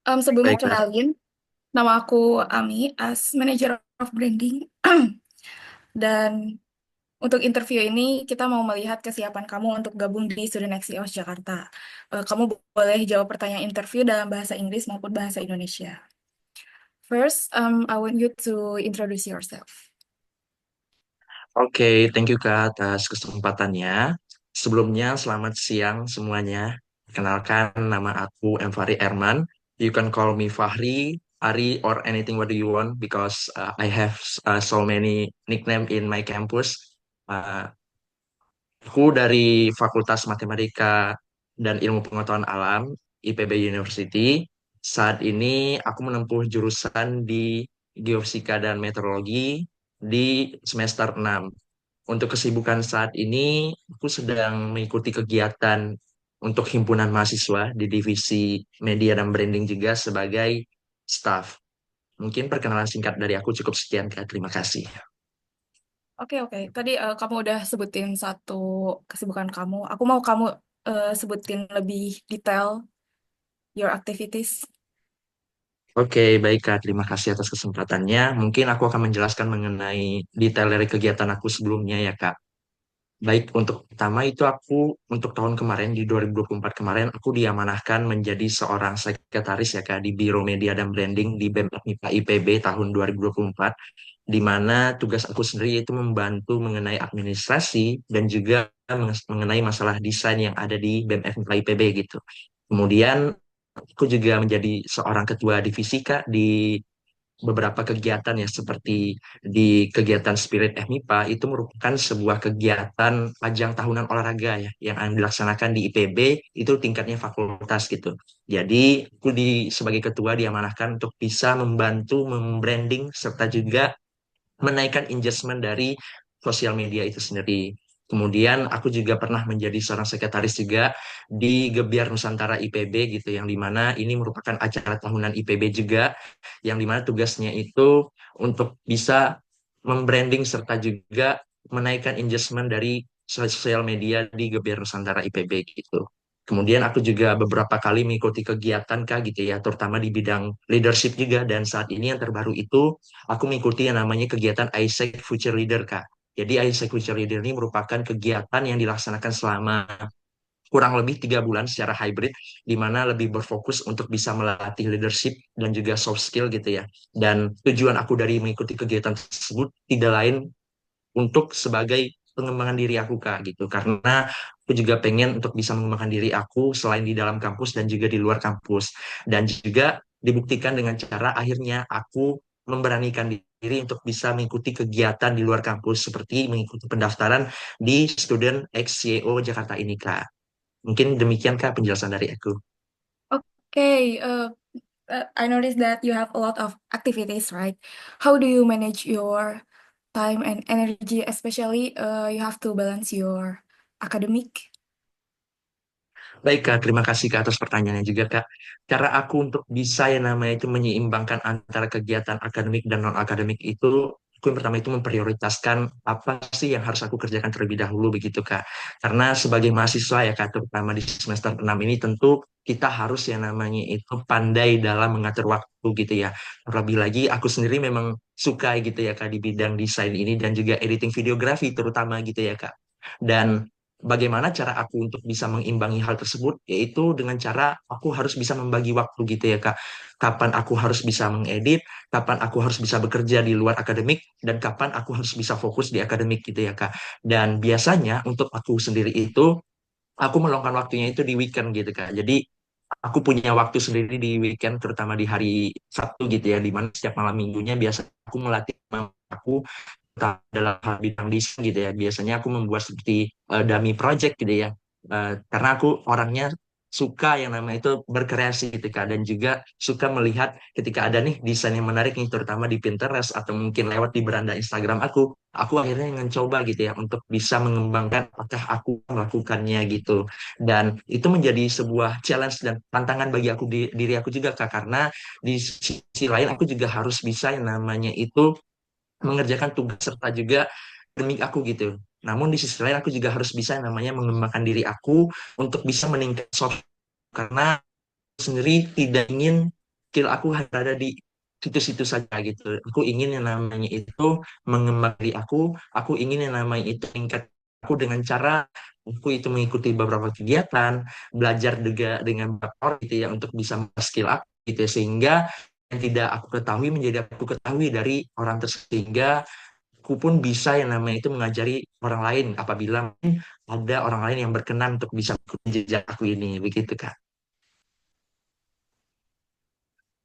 Sebelumnya Baik, Kak. kenalin, nama aku Ami as Manager of Branding. Dan untuk interview ini kita mau melihat kesiapan kamu untuk gabung di Student XCOS Jakarta. Kamu boleh jawab pertanyaan interview dalam bahasa Inggris maupun bahasa Indonesia. First, I want you to introduce yourself. Oke, thank you Kak atas kesempatannya. Sebelumnya, selamat siang semuanya. Kenalkan, nama aku M. Fahri Erman. You can call me Fahri, Ari, or anything what do you want because I have so many nickname in my campus. Uh, aku dari Fakultas Matematika dan Ilmu Pengetahuan Alam, IPB University. Saat ini aku menempuh jurusan di Geofisika dan Meteorologi di semester 6. Untuk kesibukan saat ini, aku sedang mengikuti kegiatan untuk himpunan mahasiswa di divisi media dan branding juga sebagai staff. Mungkin perkenalan singkat dari aku cukup sekian, Kak. Terima kasih. Oke, oke. Tadi kamu udah sebutin satu kesibukan kamu. Aku mau kamu sebutin lebih detail your activities. Oke, baik Kak. Terima kasih atas kesempatannya. Mungkin aku akan menjelaskan mengenai detail dari kegiatan aku sebelumnya ya, Kak. Baik, untuk pertama itu untuk tahun kemarin di 2024 kemarin aku diamanahkan menjadi seorang sekretaris ya Kak di Biro Media dan Branding di BEM MIPA IPB tahun 2024 di mana tugas aku sendiri itu membantu mengenai administrasi dan juga mengenai masalah desain yang ada di BEM MIPA IPB gitu. Kemudian aku juga menjadi seorang ketua divisi Kak di beberapa kegiatan ya seperti di kegiatan Spirit FMIPA itu merupakan sebuah kegiatan ajang tahunan olahraga ya yang dilaksanakan di IPB itu tingkatnya fakultas gitu. Jadi aku sebagai ketua diamanahkan untuk bisa membantu membranding serta juga menaikkan engagement dari sosial media itu sendiri. Kemudian aku juga pernah menjadi seorang sekretaris juga di Gebiar Nusantara IPB gitu, yang dimana ini merupakan acara tahunan IPB juga, yang dimana tugasnya itu untuk bisa membranding serta juga menaikkan engagement dari sosial media di Gebiar Nusantara IPB gitu. Kemudian aku juga beberapa kali mengikuti kegiatan Kak gitu ya, terutama di bidang leadership juga. Dan saat ini yang terbaru itu aku mengikuti yang namanya kegiatan ISEC Future Leader, Kak. Jadi ISEC Future Leader ini merupakan kegiatan yang dilaksanakan selama kurang lebih 3 bulan secara hybrid, di mana lebih berfokus untuk bisa melatih leadership dan juga soft skill gitu ya. Dan tujuan aku dari mengikuti kegiatan tersebut tidak lain untuk sebagai pengembangan diri aku Kak gitu karena aku juga pengen untuk bisa mengembangkan diri aku selain di dalam kampus dan juga di luar kampus dan juga dibuktikan dengan cara akhirnya aku memberanikan diri untuk bisa mengikuti kegiatan di luar kampus seperti mengikuti pendaftaran di Student XCO Jakarta ini Kak. Mungkin demikian Kak penjelasan dari aku. Okay, I noticed that you have a lot of activities, right? How do you manage your time and energy, especially you have to balance your academic? Baik Kak, terima kasih Kak atas pertanyaannya juga Kak. Cara aku untuk bisa yang namanya itu menyeimbangkan antara kegiatan akademik dan non-akademik itu, aku yang pertama itu memprioritaskan apa sih yang harus aku kerjakan terlebih dahulu begitu Kak. Karena sebagai mahasiswa ya Kak, terutama di semester 6 ini tentu kita harus yang namanya itu pandai dalam mengatur waktu gitu ya. Terlebih lagi aku sendiri memang suka gitu ya Kak di bidang desain ini dan juga editing videografi terutama gitu ya Kak. Dan bagaimana cara aku untuk bisa mengimbangi hal tersebut? Yaitu dengan cara aku harus bisa membagi waktu gitu ya, Kak. Kapan aku harus bisa mengedit, kapan aku harus bisa bekerja di luar akademik, dan kapan aku harus bisa fokus di akademik gitu ya, Kak. Dan biasanya untuk aku sendiri itu, aku meluangkan waktunya itu di weekend gitu, Kak. Jadi aku punya waktu sendiri di weekend, terutama di hari Sabtu gitu ya, di mana setiap malam minggunya biasa aku melatih aku dalam hal bidang desain gitu ya. Biasanya aku membuat seperti dummy project gitu ya. Karena aku orangnya suka yang namanya itu berkreasi gitu Kak. Dan juga suka melihat ketika ada nih desain yang menarik nih terutama di Pinterest atau mungkin lewat di beranda Instagram aku akhirnya mencoba gitu ya untuk bisa mengembangkan apakah aku melakukannya gitu. Dan itu menjadi sebuah challenge dan tantangan bagi aku diri aku juga Kak karena di sisi lain aku juga harus bisa yang namanya itu mengerjakan tugas serta juga demi aku gitu. Namun di sisi lain aku juga harus bisa namanya mengembangkan diri aku untuk bisa meningkat soft karena aku sendiri tidak ingin skill aku ada di situ-situ saja gitu. Aku ingin yang namanya itu mengembang diri aku ingin yang namanya itu tingkat aku dengan cara aku itu mengikuti beberapa kegiatan, belajar juga dengan beberapa orang gitu ya untuk bisa skill aku gitu ya. Sehingga yang tidak aku ketahui menjadi aku ketahui dari orang tersebut, sehingga aku pun bisa yang namanya itu mengajari orang lain apabila ada orang lain yang berkenan untuk bisa mengikuti jejak aku ini begitu Kak.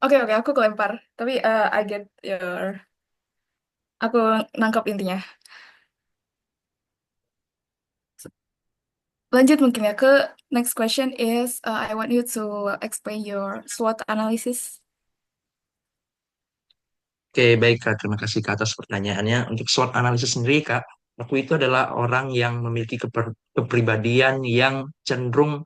Oke, oke, aku kelempar. Tapi I get your... Aku nangkap intinya. Lanjut mungkin ya ke next question is I want you to explain your SWOT analysis. Oke, baik Kak. Terima kasih Kak atas pertanyaannya. Untuk SWOT analisis sendiri, Kak, aku itu adalah orang yang memiliki kepribadian yang cenderung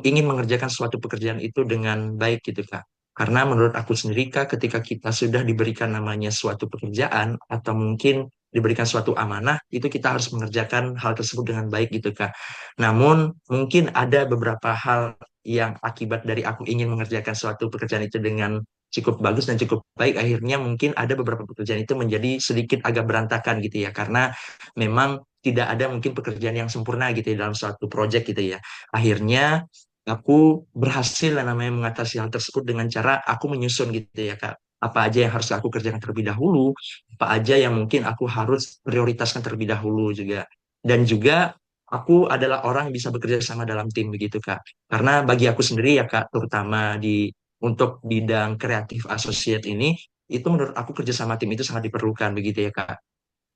ingin mengerjakan suatu pekerjaan itu dengan baik gitu, Kak. Karena menurut aku sendiri, Kak, ketika kita sudah diberikan namanya suatu pekerjaan atau mungkin diberikan suatu amanah, itu kita harus mengerjakan hal tersebut dengan baik gitu, Kak. Namun, mungkin ada beberapa hal yang akibat dari aku ingin mengerjakan suatu pekerjaan itu dengan cukup bagus dan cukup baik, akhirnya mungkin ada beberapa pekerjaan itu menjadi sedikit agak berantakan gitu ya, karena memang tidak ada mungkin pekerjaan yang sempurna gitu ya dalam suatu project gitu ya. Akhirnya aku berhasil yang namanya mengatasi hal tersebut dengan cara aku menyusun gitu ya Kak. Apa aja yang harus aku kerjakan terlebih dahulu, apa aja yang mungkin aku harus prioritaskan terlebih dahulu juga. Dan juga aku adalah orang yang bisa bekerja sama dalam tim begitu Kak. Karena bagi aku sendiri ya Kak, terutama di untuk bidang kreatif associate ini, itu menurut aku kerja sama tim itu sangat diperlukan begitu ya Kak.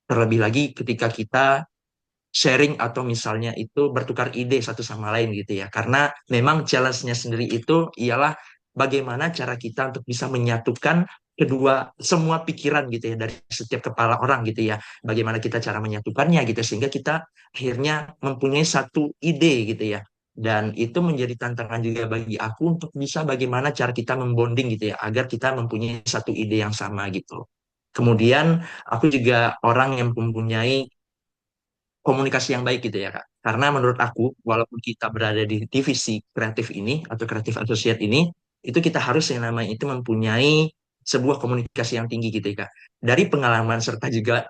Terlebih lagi ketika kita sharing atau misalnya itu bertukar ide satu sama lain gitu ya. Karena memang challenge-nya sendiri itu ialah bagaimana cara kita untuk bisa menyatukan kedua semua pikiran gitu ya dari setiap kepala orang gitu ya. Bagaimana kita cara menyatukannya gitu sehingga kita akhirnya mempunyai satu ide gitu ya. Dan itu menjadi tantangan juga bagi aku untuk bisa bagaimana cara kita membonding gitu ya agar kita mempunyai satu ide yang sama gitu. Kemudian aku juga orang yang mempunyai komunikasi yang baik gitu ya Kak. Karena menurut aku, walaupun kita berada di divisi kreatif ini atau kreatif associate ini, itu kita harus yang namanya itu mempunyai sebuah komunikasi yang tinggi gitu ya Kak. Dari pengalaman serta juga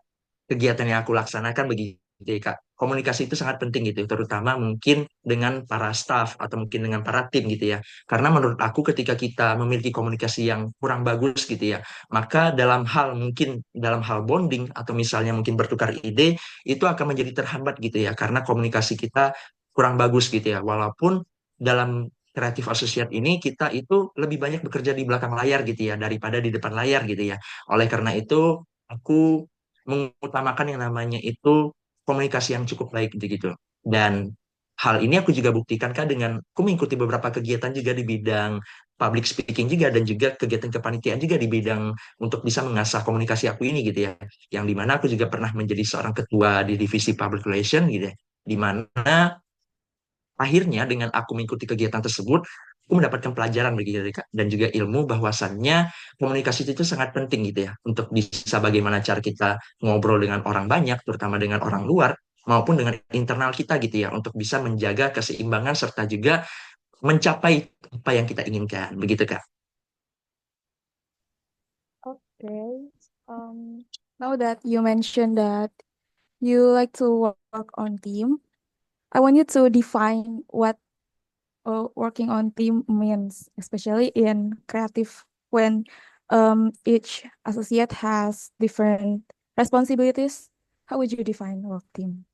kegiatan yang aku laksanakan begitu ya Kak. Komunikasi itu sangat penting gitu, terutama mungkin dengan para staff atau mungkin dengan para tim gitu ya. Karena menurut aku ketika kita memiliki komunikasi yang kurang bagus gitu ya, maka dalam hal mungkin dalam hal bonding atau misalnya mungkin bertukar ide itu akan menjadi terhambat gitu ya karena komunikasi kita kurang bagus gitu ya. Walaupun dalam kreatif associate ini kita itu lebih banyak bekerja di belakang layar gitu ya daripada di depan layar gitu ya. Oleh karena itu aku mengutamakan yang namanya itu komunikasi yang cukup baik gitu gitu. Dan hal ini aku juga buktikan Kak dengan aku mengikuti beberapa kegiatan juga di bidang public speaking juga dan juga kegiatan kepanitiaan juga di bidang untuk bisa mengasah komunikasi aku ini gitu ya yang dimana aku juga pernah menjadi seorang ketua di divisi public relation gitu ya, dimana akhirnya dengan aku mengikuti kegiatan tersebut, aku mendapatkan pelajaran begitu ya, Kak, dan juga ilmu bahwasannya komunikasi itu sangat penting gitu ya, untuk bisa bagaimana cara kita ngobrol dengan orang banyak, terutama dengan orang luar, maupun dengan internal kita gitu ya, untuk bisa menjaga keseimbangan serta juga mencapai apa yang kita inginkan, begitu Kak. Okay. Now that you mentioned that you like to work on team, I want you to define what working on team means, especially in creative when each associate has different responsibilities. How would you define work team?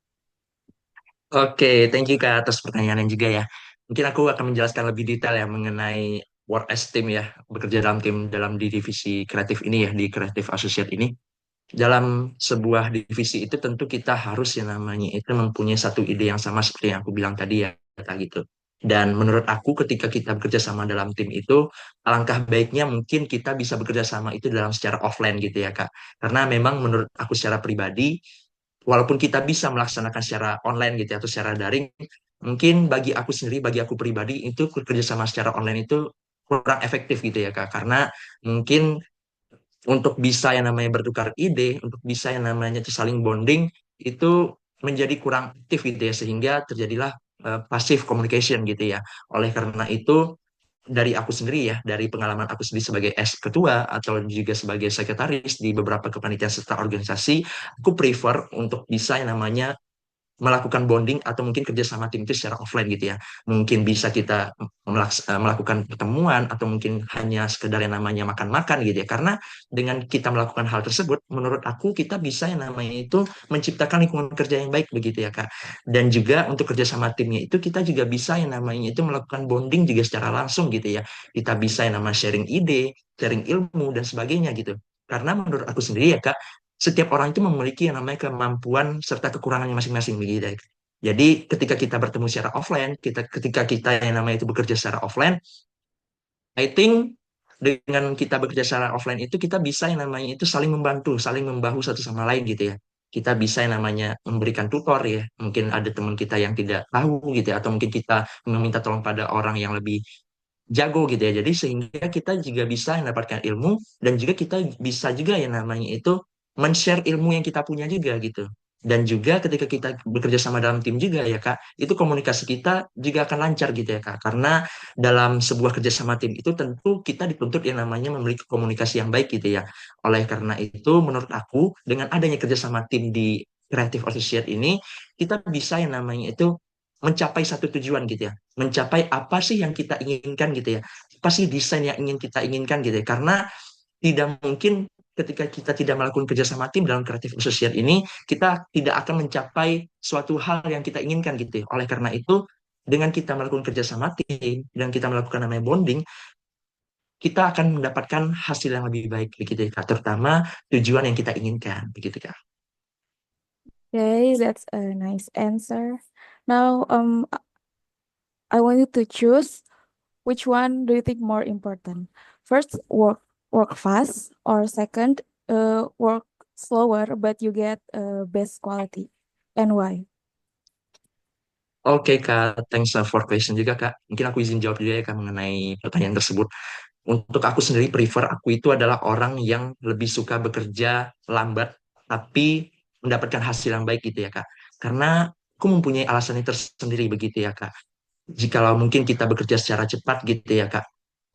Oke, thank you Kak atas pertanyaannya juga ya. Mungkin aku akan menjelaskan lebih detail ya mengenai work as team ya, bekerja dalam tim dalam di divisi kreatif ini ya, di kreatif associate ini. Dalam sebuah divisi itu tentu kita harus yang namanya itu mempunyai satu ide yang sama seperti yang aku bilang tadi ya, Kak, gitu. Dan menurut aku ketika kita bekerja sama dalam tim itu, alangkah baiknya mungkin kita bisa bekerja sama itu dalam secara offline gitu ya Kak. Karena memang menurut aku secara pribadi, walaupun kita bisa melaksanakan secara online gitu ya, atau secara daring, mungkin bagi aku sendiri, bagi aku pribadi itu bekerja sama secara online itu kurang efektif gitu ya Kak. Karena mungkin untuk bisa yang namanya bertukar ide, untuk bisa yang namanya itu saling bonding, itu menjadi kurang aktif gitu ya, sehingga terjadilah passive communication gitu ya. Oleh karena itu, dari aku sendiri ya, dari pengalaman aku sendiri sebagai ketua atau juga sebagai sekretaris di beberapa kepanitiaan serta organisasi, aku prefer untuk bisa yang namanya melakukan bonding atau mungkin kerja sama tim itu secara offline gitu ya. Mungkin bisa kita melakukan pertemuan atau mungkin hanya sekedar yang namanya makan-makan gitu ya. Karena dengan kita melakukan hal tersebut, menurut aku kita bisa yang namanya itu menciptakan lingkungan kerja yang baik begitu ya Kak. Dan juga untuk kerja sama timnya itu kita juga bisa yang namanya itu melakukan bonding juga secara langsung gitu ya. Kita bisa yang namanya sharing ide, sharing ilmu dan sebagainya gitu. Karena menurut aku sendiri ya Kak, setiap orang itu memiliki yang namanya kemampuan serta kekurangannya masing-masing begitu. Jadi ketika kita bertemu secara offline, ketika kita yang namanya itu bekerja secara offline, I think dengan kita bekerja secara offline itu kita bisa yang namanya itu saling membantu, saling membahu satu sama lain gitu ya. Kita bisa yang namanya memberikan tutor ya. Mungkin ada teman kita yang tidak tahu gitu ya, atau mungkin kita meminta tolong pada orang yang lebih jago gitu ya. Jadi sehingga kita juga bisa mendapatkan ilmu dan juga kita bisa juga yang namanya itu men-share ilmu yang kita punya juga gitu. Dan juga ketika kita bekerja sama dalam tim juga ya Kak, itu komunikasi kita juga akan lancar gitu ya Kak. Karena dalam sebuah kerjasama tim itu tentu kita dituntut yang namanya memiliki komunikasi yang baik gitu ya. Oleh karena itu menurut aku dengan adanya kerjasama tim di Creative Associate ini, kita bisa yang namanya itu mencapai satu tujuan gitu ya, mencapai apa sih yang kita inginkan gitu ya, apa sih desain yang ingin kita inginkan gitu ya, karena tidak mungkin ketika kita tidak melakukan kerjasama tim dalam Creative Associate ini, kita tidak akan mencapai suatu hal yang kita inginkan gitu ya. Oleh karena itu, dengan kita melakukan kerjasama tim dan kita melakukan namanya bonding, kita akan mendapatkan hasil yang lebih baik begitu ya, Kak. Terutama tujuan yang kita inginkan begitu Kak. Okay, that's a nice answer. Now, I want you to choose which one do you think more important? First, work fast, or second, work slower but you get best quality, and why? Oke Kak, thanks for question juga Kak. Mungkin aku izin jawab juga ya Kak mengenai pertanyaan tersebut. Untuk aku sendiri prefer aku itu adalah orang yang lebih suka bekerja lambat tapi mendapatkan hasil yang baik gitu ya Kak. Karena aku mempunyai alasannya tersendiri begitu ya Kak. Jikalau mungkin kita bekerja secara cepat gitu ya Kak,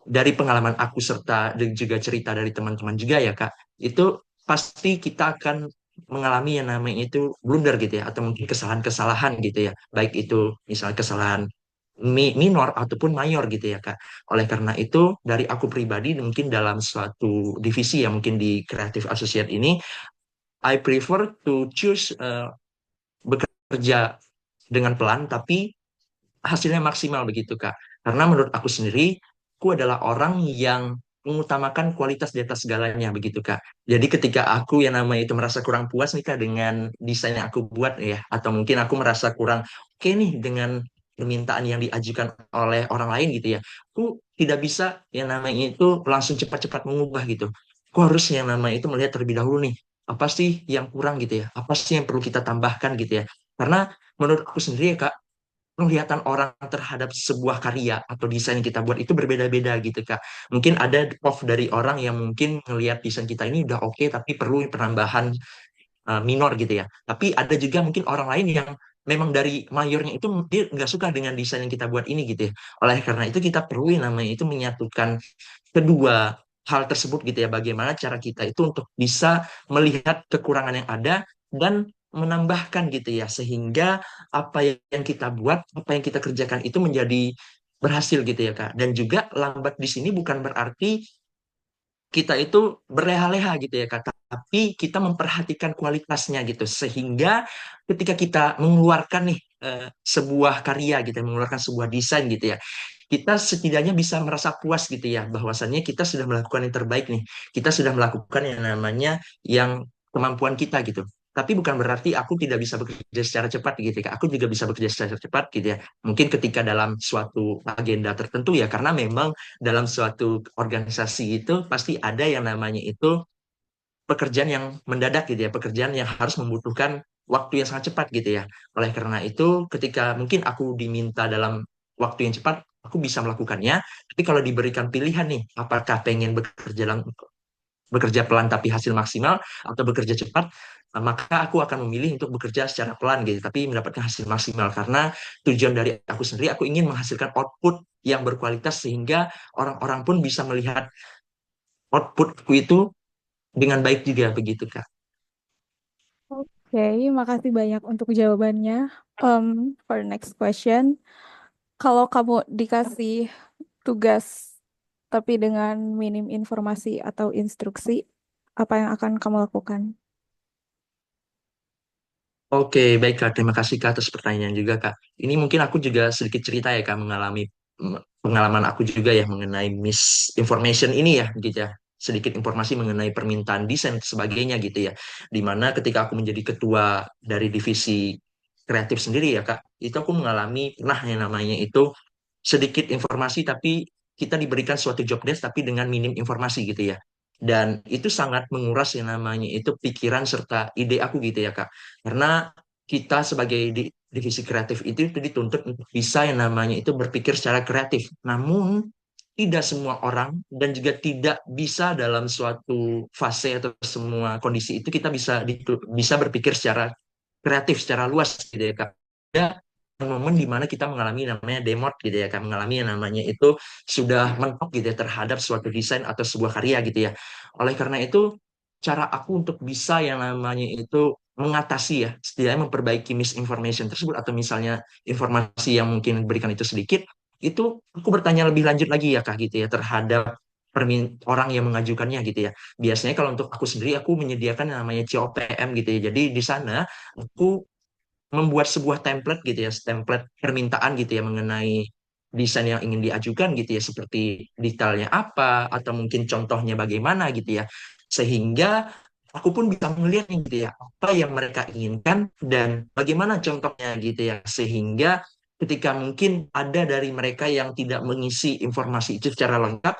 dari pengalaman aku serta dan juga cerita dari teman-teman juga ya Kak, itu pasti kita akan mengalami yang namanya itu blunder gitu ya, atau mungkin kesalahan-kesalahan gitu ya, baik itu misalnya kesalahan minor ataupun mayor gitu ya Kak. Oleh karena itu dari aku pribadi mungkin dalam suatu divisi ya mungkin di Creative Associate ini, I prefer to choose bekerja dengan pelan tapi hasilnya maksimal begitu Kak. Karena menurut aku sendiri, aku adalah orang yang mengutamakan kualitas di atas segalanya begitu Kak. Jadi ketika aku yang namanya itu merasa kurang puas nih Kak dengan desain yang aku buat ya, atau mungkin aku merasa kurang oke nih dengan permintaan yang diajukan oleh orang lain gitu ya, aku tidak bisa yang namanya itu langsung cepat-cepat mengubah gitu. Aku harus yang namanya itu melihat terlebih dahulu nih, apa sih yang kurang gitu ya, apa sih yang perlu kita tambahkan gitu ya. Karena menurut aku sendiri ya Kak, penglihatan orang terhadap sebuah karya atau desain yang kita buat itu berbeda-beda gitu Kak. Mungkin ada off dari orang yang mungkin ngelihat desain kita ini udah oke tapi perlu penambahan minor gitu ya. Tapi ada juga mungkin orang lain yang memang dari mayornya itu dia nggak suka dengan desain yang kita buat ini gitu ya. Oleh karena itu kita perlu yang namanya itu menyatukan kedua hal tersebut gitu ya. Bagaimana cara kita itu untuk bisa melihat kekurangan yang ada dan menambahkan gitu ya. Sehingga apa yang kita buat, apa yang kita kerjakan itu menjadi berhasil gitu ya Kak. Dan juga lambat di sini bukan berarti kita itu berleha-leha gitu ya Kak, tapi kita memperhatikan kualitasnya gitu sehingga ketika kita mengeluarkan nih sebuah karya gitu ya, mengeluarkan sebuah desain gitu ya, kita setidaknya bisa merasa puas gitu ya bahwasannya kita sudah melakukan yang terbaik nih, kita sudah melakukan yang namanya yang kemampuan kita gitu. Tapi bukan berarti aku tidak bisa bekerja secara cepat gitu ya Kak. Aku juga bisa bekerja secara cepat gitu ya. Mungkin ketika dalam suatu agenda tertentu ya, karena memang dalam suatu organisasi itu pasti ada yang namanya itu pekerjaan yang mendadak gitu ya, pekerjaan yang harus membutuhkan waktu yang sangat cepat gitu ya. Oleh karena itu, ketika mungkin aku diminta dalam waktu yang cepat, aku bisa melakukannya. Tapi kalau diberikan pilihan nih, apakah pengen bekerja pelan tapi hasil maksimal atau bekerja cepat, maka aku akan memilih untuk bekerja secara pelan gitu, tapi mendapatkan hasil maksimal karena tujuan dari aku sendiri, aku ingin menghasilkan output yang berkualitas sehingga orang-orang pun bisa melihat outputku itu dengan baik juga begitu Kak. Oke, makasih banyak untuk jawabannya. For the next question, kalau kamu dikasih tugas tapi dengan minim informasi atau instruksi, apa yang akan kamu lakukan? Oke, baik Kak. Terima kasih Kak atas pertanyaan juga Kak. Ini mungkin aku juga sedikit cerita ya Kak mengalami pengalaman aku juga ya mengenai misinformation ini ya gitu ya. Sedikit informasi mengenai permintaan desain dan sebagainya gitu ya. Dimana ketika aku menjadi ketua dari divisi kreatif sendiri ya Kak, itu aku mengalami pernah yang namanya itu sedikit informasi tapi kita diberikan suatu job desk tapi dengan minim informasi gitu ya. Dan itu sangat menguras yang namanya itu pikiran serta ide aku gitu ya Kak. Karena kita sebagai divisi kreatif itu dituntut untuk bisa yang namanya itu berpikir secara kreatif. Namun tidak semua orang dan juga tidak bisa dalam suatu fase atau semua kondisi itu kita bisa berpikir secara kreatif, secara luas gitu ya Kak. Ada momen di mana kita mengalami namanya demot gitu ya kan mengalami yang namanya itu sudah mentok gitu ya terhadap suatu desain atau sebuah karya gitu ya oleh karena itu cara aku untuk bisa yang namanya itu mengatasi ya setidaknya memperbaiki misinformation tersebut atau misalnya informasi yang mungkin diberikan itu sedikit itu aku bertanya lebih lanjut lagi ya kak gitu ya terhadap orang yang mengajukannya gitu ya biasanya kalau untuk aku sendiri aku menyediakan yang namanya COPM gitu ya jadi di sana aku membuat sebuah template gitu ya, template permintaan gitu ya mengenai desain yang ingin diajukan gitu ya, seperti detailnya apa atau mungkin contohnya bagaimana gitu ya, sehingga aku pun bisa melihat nih gitu ya apa yang mereka inginkan dan bagaimana contohnya gitu ya, sehingga ketika mungkin ada dari mereka yang tidak mengisi informasi itu secara lengkap,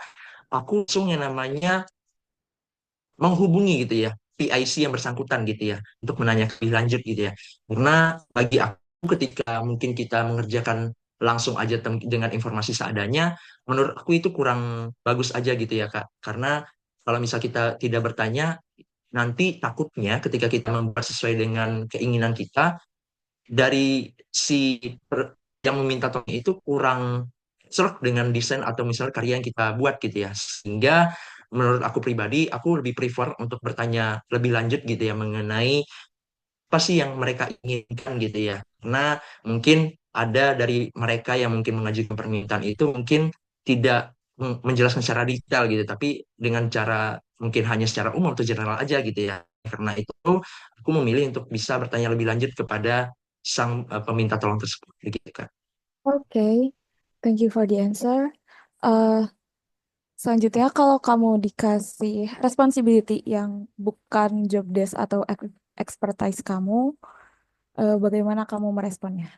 aku langsung yang namanya menghubungi gitu ya PIC yang bersangkutan gitu ya untuk menanyakan lebih lanjut gitu ya karena bagi aku ketika mungkin kita mengerjakan langsung aja dengan informasi seadanya menurut aku itu kurang bagus aja gitu ya Kak karena kalau misal kita tidak bertanya nanti takutnya ketika kita membuat sesuai dengan keinginan kita dari yang meminta tolong itu kurang serk dengan desain atau misalnya karya yang kita buat gitu ya. Sehingga menurut aku pribadi, aku lebih prefer untuk bertanya lebih lanjut gitu ya mengenai apa sih yang mereka inginkan gitu ya. Karena mungkin ada dari mereka yang mungkin mengajukan permintaan itu mungkin tidak menjelaskan secara detail gitu, tapi dengan cara mungkin hanya secara umum atau general aja gitu ya. Karena itu aku memilih untuk bisa bertanya lebih lanjut kepada sang peminta tolong tersebut gitu kan. Oke, thank you for the answer. Eh, Selanjutnya, kalau kamu dikasih responsibility yang bukan job desk atau expertise kamu, bagaimana kamu meresponnya?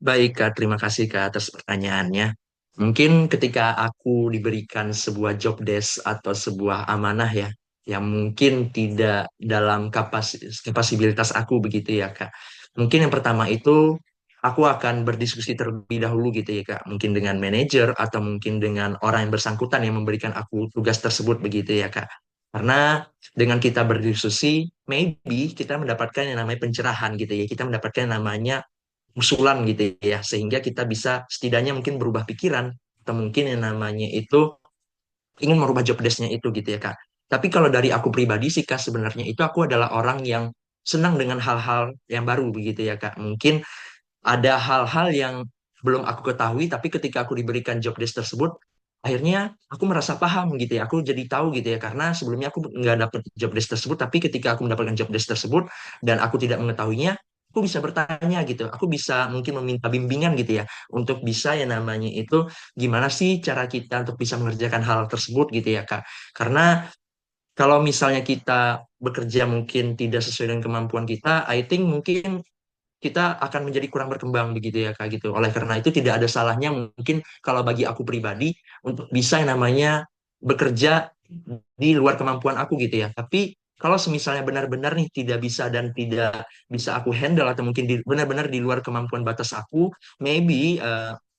Baik, Kak. Terima kasih, Kak, atas pertanyaannya. Mungkin ketika aku diberikan sebuah job desk atau sebuah amanah ya, yang mungkin tidak dalam kapasibilitas aku begitu ya, Kak. Mungkin yang pertama itu aku akan berdiskusi terlebih dahulu gitu ya, Kak. Mungkin dengan manajer atau mungkin dengan orang yang bersangkutan yang memberikan aku tugas tersebut begitu ya, Kak. Karena dengan kita berdiskusi, maybe kita mendapatkan yang namanya pencerahan gitu ya. Kita mendapatkan yang namanya usulan gitu ya sehingga kita bisa setidaknya mungkin berubah pikiran atau mungkin yang namanya itu ingin merubah job desk-nya itu gitu ya Kak. Tapi kalau dari aku pribadi sih Kak sebenarnya itu aku adalah orang yang senang dengan hal-hal yang baru begitu ya Kak. Mungkin ada hal-hal yang belum aku ketahui tapi ketika aku diberikan job desk tersebut akhirnya aku merasa paham gitu ya aku jadi tahu gitu ya karena sebelumnya aku nggak dapet job desk tersebut tapi ketika aku mendapatkan job desk tersebut dan aku tidak mengetahuinya aku bisa bertanya gitu aku bisa mungkin meminta bimbingan gitu ya untuk bisa yang namanya itu gimana sih cara kita untuk bisa mengerjakan hal tersebut gitu ya Kak karena kalau misalnya kita bekerja mungkin tidak sesuai dengan kemampuan kita I think mungkin kita akan menjadi kurang berkembang begitu ya Kak gitu. Oleh karena itu tidak ada salahnya mungkin kalau bagi aku pribadi untuk bisa yang namanya bekerja di luar kemampuan aku gitu ya. Tapi kalau semisalnya benar-benar nih tidak bisa dan tidak bisa aku handle atau mungkin benar-benar di luar kemampuan batas aku, maybe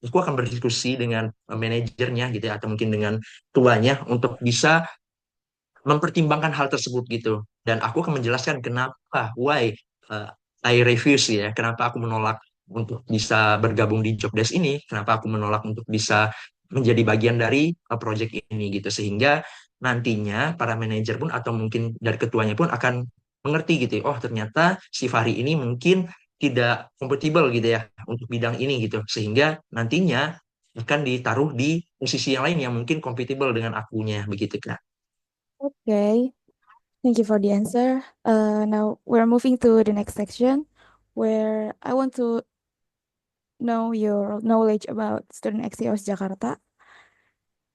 aku akan berdiskusi dengan manajernya gitu ya atau mungkin dengan tuanya untuk bisa mempertimbangkan hal tersebut gitu. Dan aku akan menjelaskan kenapa, why uh, I refuse ya, kenapa aku menolak untuk bisa bergabung di job desk ini, kenapa aku menolak untuk bisa menjadi bagian dari project ini gitu. Sehingga nantinya para manajer pun atau mungkin dari ketuanya pun akan mengerti gitu. Ya, oh, ternyata si Fahri ini mungkin tidak kompatibel gitu ya untuk bidang ini gitu. Sehingga nantinya akan ditaruh di posisi yang lain yang mungkin kompatibel dengan akunya begitu Kak. Okay, thank you for the answer. Now we're moving to the next section where I want to know your knowledge about Student Axios Jakarta.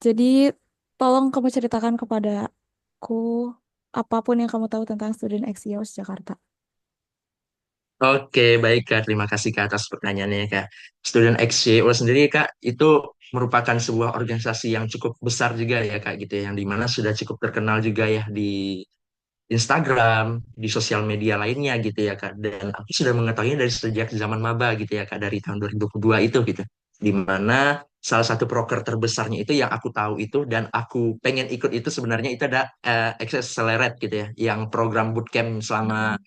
Jadi, tolong kamu ceritakan kepadaku apapun yang kamu tahu tentang Student Axios Jakarta. Oke, baik Kak. Terima kasih Kak atas pertanyaannya Kak. Student XCO sendiri Kak, itu merupakan sebuah organisasi yang cukup besar juga ya Kak gitu ya, yang dimana sudah cukup terkenal juga ya di Instagram, di sosial media lainnya gitu ya Kak. Dan aku sudah mengetahuinya dari sejak zaman maba gitu ya Kak, dari tahun 2022 itu gitu. Di mana salah satu proker terbesarnya itu yang aku tahu itu dan aku pengen ikut itu sebenarnya itu ada Accelerate gitu ya, yang program bootcamp selama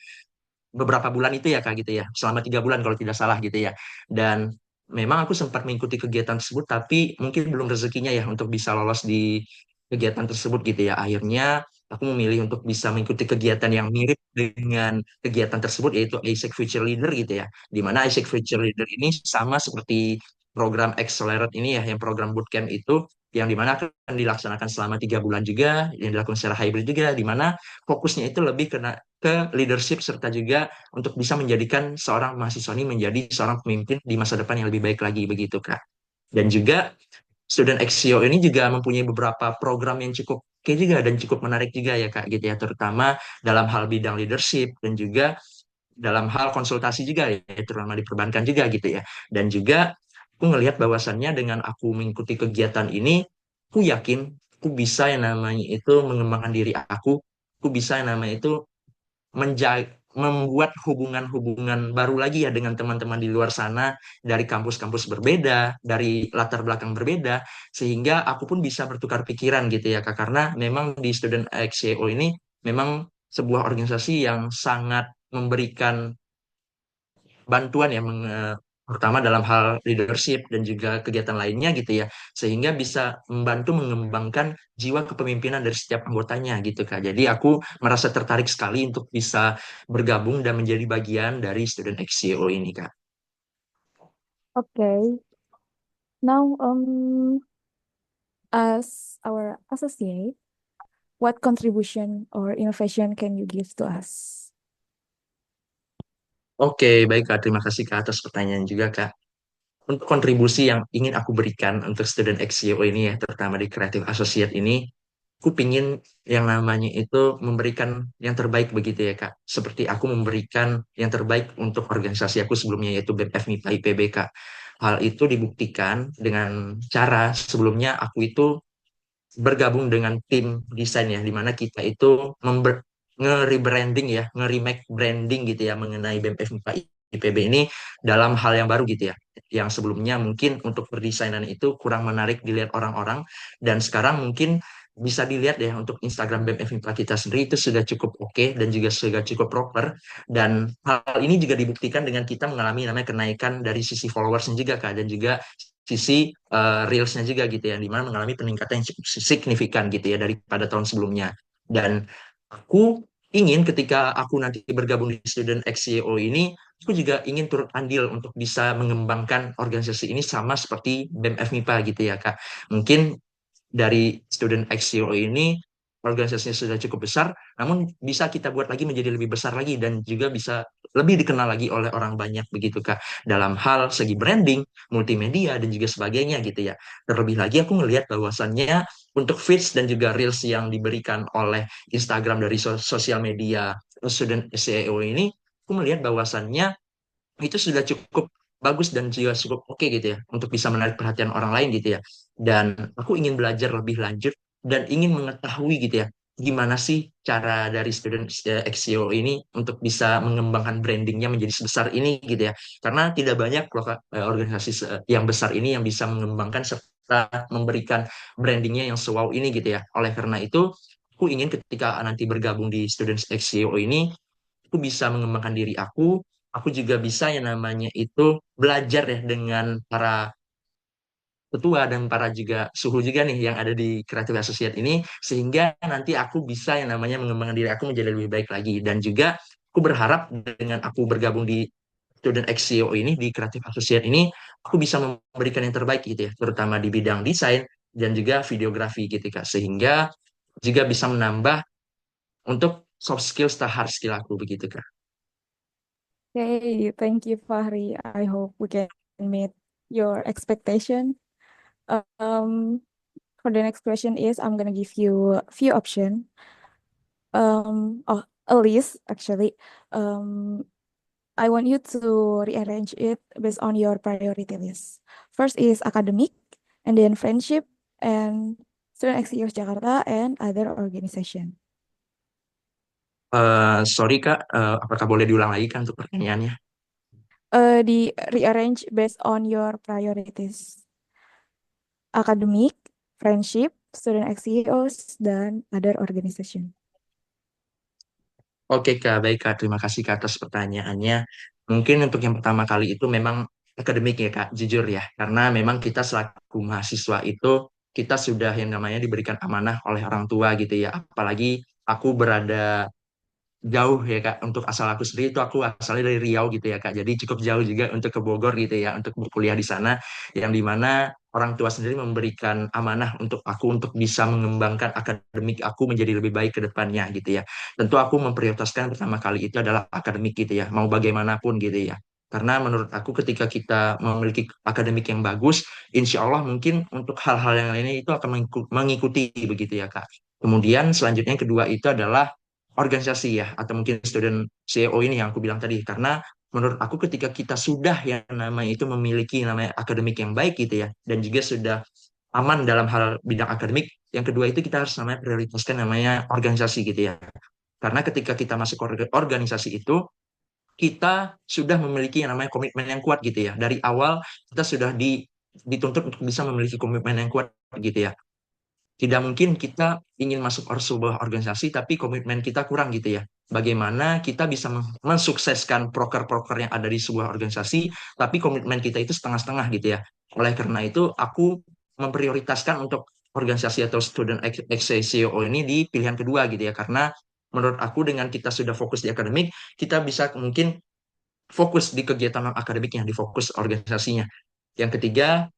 beberapa bulan itu ya Kak gitu ya, selama 3 bulan kalau tidak salah gitu ya. Dan memang aku sempat mengikuti kegiatan tersebut, tapi mungkin belum rezekinya ya untuk bisa lolos di kegiatan tersebut gitu ya. Akhirnya aku memilih untuk bisa mengikuti kegiatan yang mirip dengan kegiatan tersebut yaitu ASEC Future Leader gitu ya. Di mana ASEC Future Leader ini sama seperti program Accelerate ini ya, yang program bootcamp itu yang dimana akan dilaksanakan selama 3 bulan juga, yang dilakukan secara hybrid juga, di mana fokusnya itu lebih ke leadership serta juga untuk bisa menjadikan seorang mahasiswa ini menjadi seorang pemimpin di masa depan yang lebih baik lagi begitu Kak. Dan juga Student XCO ini juga mempunyai beberapa program yang cukup oke juga dan cukup menarik juga ya Kak gitu ya, terutama dalam hal bidang leadership dan juga dalam hal konsultasi juga ya, terutama di perbankan juga gitu ya. Dan juga aku ngelihat bahwasannya dengan aku mengikuti kegiatan ini, aku yakin aku bisa yang namanya itu mengembangkan diri aku bisa yang namanya itu membuat hubungan-hubungan baru lagi ya dengan teman-teman di luar sana dari kampus-kampus berbeda, dari latar belakang berbeda, sehingga aku pun bisa bertukar pikiran gitu ya Kak, karena memang di Student XCO ini memang sebuah organisasi yang sangat memberikan bantuan ya terutama dalam hal leadership dan juga kegiatan lainnya gitu ya sehingga bisa membantu mengembangkan jiwa kepemimpinan dari setiap anggotanya gitu Kak. Jadi aku merasa tertarik sekali untuk bisa bergabung dan menjadi bagian dari Student XCO ini Kak. Okay, now as our associate, what contribution or innovation can you give to us? Oke, baik Kak. Terima kasih Kak atas pertanyaan juga Kak. Untuk kontribusi yang ingin aku berikan untuk Student XCO ini ya, terutama di Creative Associate ini, aku pingin yang namanya itu memberikan yang terbaik begitu ya Kak. Seperti aku memberikan yang terbaik untuk organisasi aku sebelumnya yaitu BEM FMIPA IPB Kak. Hal itu dibuktikan dengan cara sebelumnya aku itu bergabung dengan tim desain ya, di mana kita itu nge-rebranding ya, nge-remake branding gitu ya mengenai BEM FMIPA IPB ini dalam hal yang baru gitu ya. Yang sebelumnya mungkin untuk perdesainan itu kurang menarik dilihat orang-orang dan sekarang mungkin bisa dilihat ya untuk Instagram BEM FMIPA kita sendiri itu sudah cukup oke dan juga sudah cukup proper dan hal ini juga dibuktikan dengan kita mengalami namanya kenaikan dari sisi followers juga Kak dan juga sisi reelsnya juga gitu ya, dimana mengalami peningkatan yang cukup signifikan gitu ya daripada tahun sebelumnya. Dan aku ingin ketika aku nanti bergabung di Student XCO ini, aku juga ingin turut andil untuk bisa mengembangkan organisasi ini sama seperti BEM FMIPA gitu ya Kak. Mungkin dari Student XCO ini organisasinya sudah cukup besar, namun bisa kita buat lagi menjadi lebih besar lagi dan juga bisa lebih dikenal lagi oleh orang banyak begitu Kak dalam hal segi branding, multimedia dan juga sebagainya gitu ya. Terlebih lagi aku ngelihat bahwasannya untuk feeds dan juga reels yang diberikan oleh Instagram dari sosial media Student SEO ini, aku melihat bahwasannya itu sudah cukup bagus dan juga cukup oke gitu ya untuk bisa menarik perhatian orang lain gitu ya. Dan aku ingin belajar lebih lanjut dan ingin mengetahui gitu ya gimana sih cara dari student XCO ini untuk bisa mengembangkan brandingnya menjadi sebesar ini gitu ya. Karena tidak banyak loh Kak, organisasi yang besar ini yang bisa mengembangkan serta memberikan brandingnya yang sewow ini gitu ya. Oleh karena itu, aku ingin ketika nanti bergabung di Students XCO ini, aku bisa mengembangkan diri aku aku juga bisa yang namanya itu belajar ya dengan para ketua dan para juga suhu juga nih yang ada di Creative Associate ini, sehingga nanti aku bisa yang namanya mengembangkan diri aku menjadi lebih baik lagi. Dan juga aku berharap dengan aku bergabung di Student XCO ini, di Creative Associate ini, aku bisa memberikan yang terbaik gitu ya, terutama di bidang desain dan juga videografi gitu Kak, sehingga juga bisa menambah untuk soft skill serta hard skill aku begitu Kak. Okay, thank you, Fahri. I hope we can meet your expectation. Um, for the next question is I'm gonna give you a few options. A list actually. Um, I want you to rearrange it based on your priority list. First is academic, and then friendship, and student exchange Jakarta, and other organization. Sorry Kak, apakah boleh diulang lagi kan untuk pertanyaannya? Di rearrange based on your priorities. Academic, friendship, student XCOs, dan other organization. Oke Kak, baik Kak. Terima kasih Kak atas pertanyaannya. Mungkin untuk yang pertama kali itu memang akademik ya Kak, jujur ya. Karena memang kita selaku mahasiswa itu, kita sudah yang namanya diberikan amanah oleh orang tua gitu ya. Apalagi aku berada jauh ya Kak. Untuk asal aku sendiri itu aku asalnya dari Riau gitu ya Kak. Jadi cukup jauh juga untuk ke Bogor gitu ya untuk berkuliah di sana, yang dimana orang tua sendiri memberikan amanah untuk aku untuk bisa mengembangkan akademik aku menjadi lebih baik ke depannya gitu ya. Tentu aku memprioritaskan pertama kali itu adalah akademik gitu ya, mau bagaimanapun gitu ya. Karena menurut aku ketika kita memiliki akademik yang bagus, insya Allah mungkin untuk hal-hal yang lainnya itu akan mengikuti begitu ya Kak. Kemudian selanjutnya yang kedua itu adalah organisasi ya, atau mungkin student CEO ini yang aku bilang tadi. Karena menurut aku ketika kita sudah yang namanya itu memiliki namanya akademik yang baik gitu ya, dan juga sudah aman dalam hal bidang akademik, yang kedua itu kita harus namanya prioritaskan namanya organisasi gitu ya. Karena ketika kita masuk organisasi itu, kita sudah memiliki yang namanya komitmen yang kuat gitu ya. Dari awal kita sudah dituntut untuk bisa memiliki komitmen yang kuat gitu ya. Tidak mungkin kita ingin masuk sebuah organisasi tapi komitmen kita kurang gitu ya. Bagaimana kita bisa mensukseskan proker-proker yang ada di sebuah organisasi tapi komitmen kita itu setengah-setengah gitu ya. Oleh karena itu aku memprioritaskan untuk organisasi atau student exchange ini di pilihan kedua gitu ya. Karena menurut aku dengan kita sudah fokus di akademik, kita bisa mungkin fokus di kegiatan non akademiknya, di fokus organisasinya. Yang ketiga,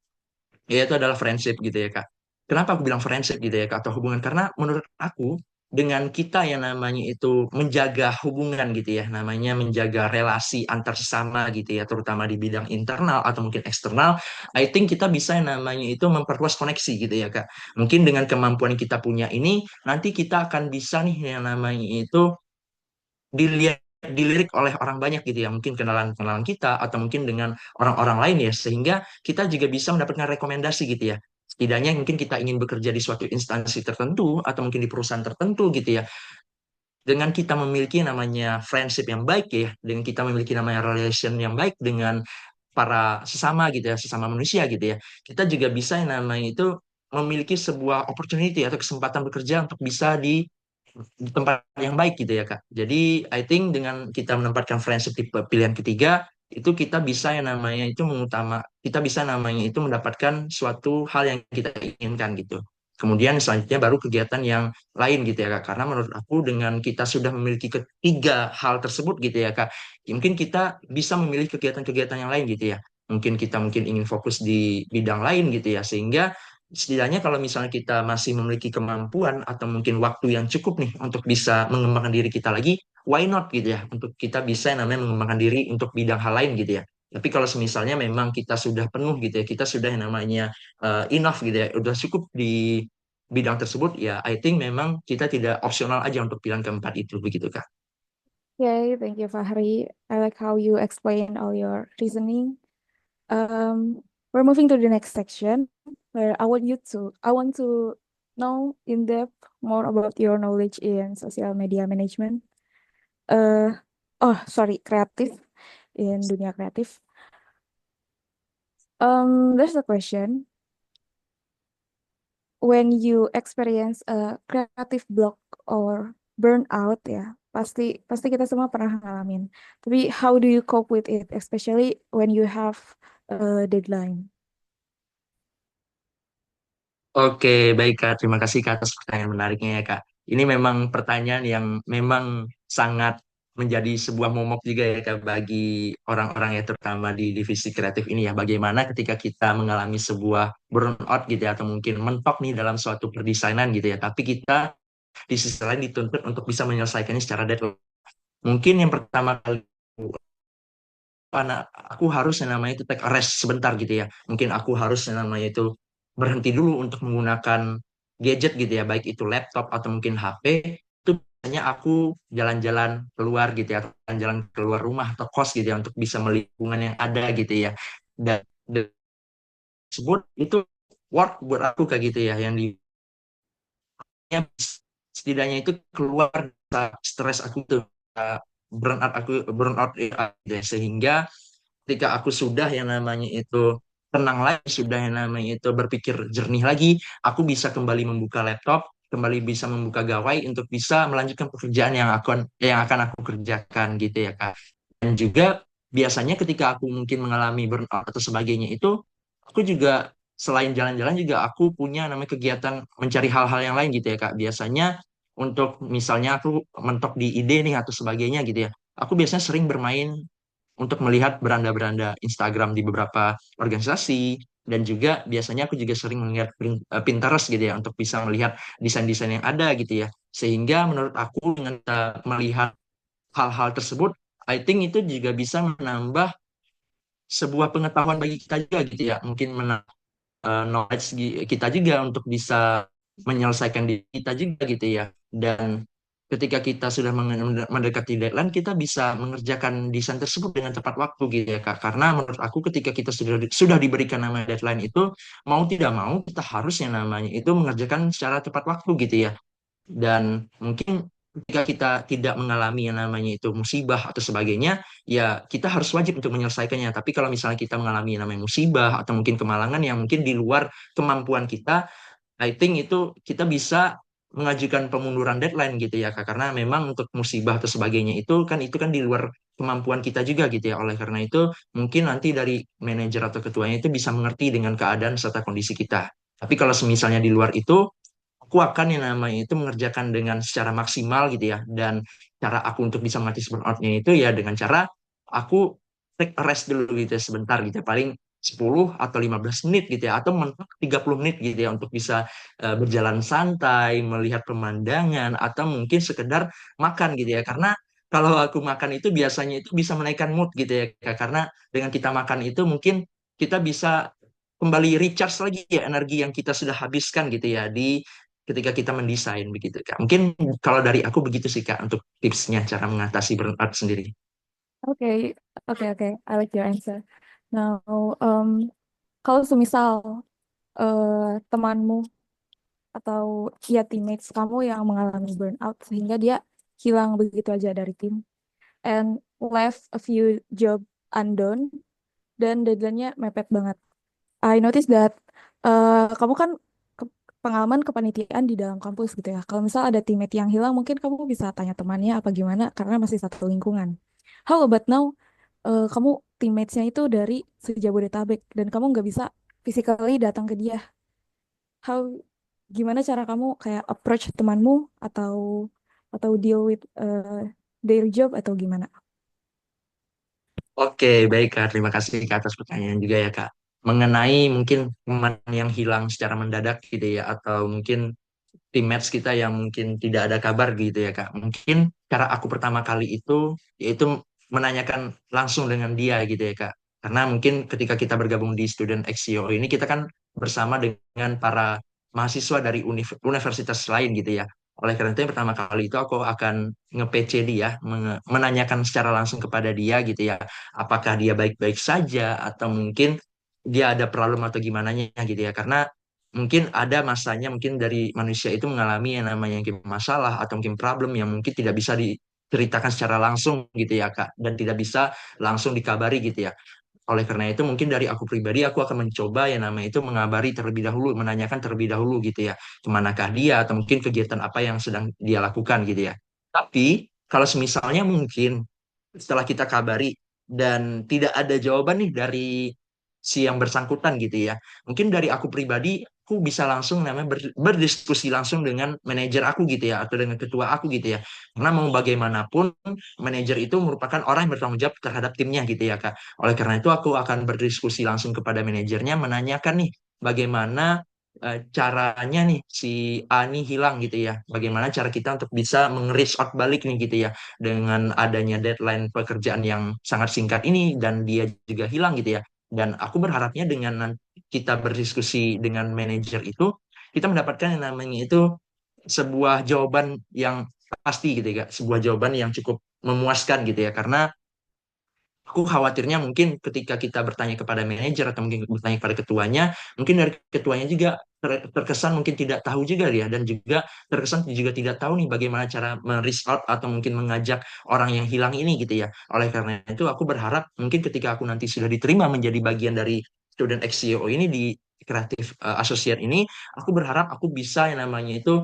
ya itu adalah friendship gitu ya Kak. Kenapa aku bilang friendship gitu ya Kak, atau hubungan? Karena menurut aku dengan kita yang namanya itu menjaga hubungan gitu ya, namanya menjaga relasi antar sesama gitu ya, terutama di bidang internal atau mungkin eksternal, I think kita bisa yang namanya itu memperluas koneksi gitu ya Kak. Mungkin dengan kemampuan yang kita punya ini, nanti kita akan bisa nih yang namanya itu dilihat dilirik oleh orang banyak gitu ya, mungkin kenalan-kenalan kita atau mungkin dengan orang-orang lain ya, sehingga kita juga bisa mendapatkan rekomendasi gitu ya. Setidaknya mungkin kita ingin bekerja di suatu instansi tertentu atau mungkin di perusahaan tertentu gitu ya. Dengan kita memiliki namanya friendship yang baik ya, dengan kita memiliki namanya relation yang baik dengan para sesama gitu ya, sesama manusia gitu ya. Kita juga bisa yang namanya itu memiliki sebuah opportunity atau kesempatan bekerja untuk bisa di tempat yang baik gitu ya Kak. Jadi I think dengan kita menempatkan friendship di pilihan ketiga, itu kita bisa yang namanya itu kita bisa namanya itu mendapatkan suatu hal yang kita inginkan gitu. Kemudian selanjutnya baru kegiatan yang lain gitu ya Kak. Karena menurut aku dengan kita sudah memiliki ketiga hal tersebut gitu ya Kak, mungkin kita bisa memilih kegiatan-kegiatan yang lain gitu ya. Mungkin kita ingin fokus di bidang lain gitu ya, sehingga setidaknya kalau misalnya kita masih memiliki kemampuan atau mungkin waktu yang cukup nih untuk bisa mengembangkan diri kita lagi, why not gitu ya, untuk kita bisa yang namanya mengembangkan diri untuk bidang hal lain gitu ya. Tapi kalau misalnya memang kita sudah penuh gitu ya, kita sudah yang namanya enough gitu ya, udah cukup di bidang tersebut ya, I think memang kita tidak opsional aja untuk pilihan keempat itu begitu Kak. Okay, thank you, Fahri. I like how you explain all your reasoning. Um, we're moving to the next section where I want to know in depth more about your knowledge in social media management. Uh, Creative in dunia kreatif. There's a question. When you experience a creative block or burnout, ya, Pasti pasti kita semua pernah ngalamin. Tapi how do you cope with it, especially when you have a deadline? Oke, baik Kak. Terima kasih Kak atas pertanyaan menariknya ya Kak. Ini memang pertanyaan yang memang sangat menjadi sebuah momok juga ya Kak bagi orang-orang ya terutama di divisi kreatif ini ya. Bagaimana ketika kita mengalami sebuah burnout gitu ya atau mungkin mentok nih dalam suatu perdesainan gitu ya. Tapi kita di sisi lain dituntut untuk bisa menyelesaikannya secara deadline. Mungkin yang pertama kali aku harus yang namanya itu take a rest sebentar gitu ya. Mungkin aku harus yang namanya itu berhenti dulu untuk menggunakan gadget gitu ya, baik itu laptop atau mungkin HP. Itu biasanya aku jalan-jalan keluar gitu ya, atau jalan-jalan keluar rumah atau kos gitu ya untuk bisa melihat lingkungan yang ada gitu ya. Dan tersebut itu work buat aku kayak gitu ya, yang di yang setidaknya itu keluar stres aku tuh, burnout gitu ya. Sehingga ketika aku sudah yang namanya itu tenang lagi, sudah yang namanya itu berpikir jernih lagi, aku bisa kembali membuka laptop, kembali bisa membuka gawai untuk bisa melanjutkan pekerjaan yang akan aku kerjakan gitu ya Kak. Dan juga biasanya ketika aku mungkin mengalami burnout atau sebagainya itu, aku juga selain jalan-jalan juga aku punya namanya kegiatan mencari hal-hal yang lain gitu ya Kak. Biasanya untuk misalnya aku mentok di ide nih atau sebagainya gitu ya. Aku biasanya sering bermain untuk melihat beranda-beranda Instagram di beberapa organisasi dan juga biasanya aku juga sering melihat Pinterest gitu ya untuk bisa melihat desain-desain yang ada gitu ya. Sehingga menurut aku dengan kita melihat hal-hal tersebut, I think itu juga bisa menambah sebuah pengetahuan bagi kita juga gitu ya. Mungkin knowledge kita juga untuk bisa menyelesaikan diri kita juga gitu ya. Dan ketika kita sudah mendekati deadline, kita bisa mengerjakan desain tersebut dengan tepat waktu gitu ya Kak. Karena menurut aku ketika kita sudah diberikan nama deadline itu, mau tidak mau kita harus yang namanya itu mengerjakan secara tepat waktu gitu ya. Dan mungkin ketika kita tidak mengalami yang namanya itu musibah atau sebagainya, ya kita harus wajib untuk menyelesaikannya. Tapi kalau misalnya kita mengalami yang namanya musibah atau mungkin kemalangan yang mungkin di luar kemampuan kita, I think itu kita bisa mengajukan pemunduran deadline gitu ya Kak. Karena memang untuk musibah atau sebagainya itu kan di luar kemampuan kita juga gitu ya. Oleh karena itu mungkin nanti dari manajer atau ketuanya itu bisa mengerti dengan keadaan serta kondisi kita. Tapi kalau misalnya di luar itu, aku akan yang namanya itu mengerjakan dengan secara maksimal gitu ya. Dan cara aku untuk bisa mengatasi burnout-nya itu ya dengan cara aku take a rest dulu gitu ya sebentar gitu ya. Paling 10 atau 15 menit gitu ya. Atau mentok 30 menit gitu ya untuk bisa berjalan santai, melihat pemandangan, atau mungkin sekedar makan gitu ya. Karena kalau aku makan itu biasanya itu bisa menaikkan mood gitu ya Kak. Karena dengan kita makan itu mungkin kita bisa kembali recharge lagi ya energi yang kita sudah habiskan gitu ya di ketika kita mendesain begitu Kak. Mungkin kalau dari aku begitu sih Kak untuk tipsnya cara mengatasi burnout sendiri. Oke, oke. I like your answer. Now, um, kalau semisal temanmu atau ya teammates kamu yang mengalami burnout sehingga dia hilang begitu aja dari tim and left a few job undone dan deadline-nya mepet banget. I noticed that kamu kan pengalaman kepanitiaan di dalam kampus gitu ya. Kalau misal ada teammate yang hilang, mungkin kamu bisa tanya temannya apa gimana karena masih satu lingkungan. How about now? Kamu teammates-nya itu dari sejabodetabek dan kamu nggak bisa physically datang ke dia. How gimana cara kamu kayak approach temanmu atau deal with their job atau gimana? Oke, baik Kak. Terima kasih Kak atas pertanyaan juga ya Kak. Mengenai mungkin teman yang hilang secara mendadak gitu ya atau mungkin teammates kita yang mungkin tidak ada kabar gitu ya Kak. Mungkin cara aku pertama kali itu yaitu menanyakan langsung dengan dia gitu ya Kak. Karena mungkin ketika kita bergabung di Student XCO ini kita kan bersama dengan para mahasiswa dari universitas lain gitu ya. Oleh karena itu yang pertama kali itu aku akan nge-PC dia, menanyakan secara langsung kepada dia gitu ya. Apakah dia baik-baik saja atau mungkin dia ada problem atau gimana gitu ya. Karena mungkin ada masanya mungkin dari manusia itu mengalami yang namanya mungkin masalah atau mungkin problem yang mungkin tidak bisa diceritakan secara langsung gitu ya Kak dan tidak bisa langsung dikabari gitu ya. Oleh karena itu mungkin dari aku pribadi aku akan mencoba yang namanya itu mengabari terlebih dahulu, menanyakan terlebih dahulu gitu ya, kemanakah dia atau mungkin kegiatan apa yang sedang dia lakukan gitu ya. Tapi kalau semisalnya mungkin setelah kita kabari dan tidak ada jawaban nih dari si yang bersangkutan gitu ya. Mungkin dari aku pribadi, aku bisa langsung namanya berdiskusi langsung dengan manajer aku gitu ya, atau dengan ketua aku gitu ya. Karena mau bagaimanapun, manajer itu merupakan orang yang bertanggung jawab terhadap timnya gitu ya, Kak. Oleh karena itu, aku akan berdiskusi langsung kepada manajernya, menanyakan nih, bagaimana caranya nih si A nih hilang gitu ya. Bagaimana cara kita untuk bisa meng-reach out balik nih gitu ya dengan adanya deadline pekerjaan yang sangat singkat ini dan dia juga hilang gitu ya. Dan aku berharapnya dengan kita berdiskusi dengan manajer itu, kita mendapatkan yang namanya itu sebuah jawaban yang pasti gitu ya, Kak. Sebuah jawaban yang cukup memuaskan gitu ya. Karena aku khawatirnya mungkin ketika kita bertanya kepada manajer atau mungkin bertanya kepada ketuanya, mungkin dari ketuanya juga terkesan mungkin tidak tahu juga dia dan juga terkesan juga tidak tahu nih bagaimana cara men-reach out atau mungkin mengajak orang yang hilang ini gitu ya. Oleh karena itu aku berharap mungkin ketika aku nanti sudah diterima menjadi bagian dari Student X CEO ini di kreatif associate ini, aku berharap aku bisa yang namanya itu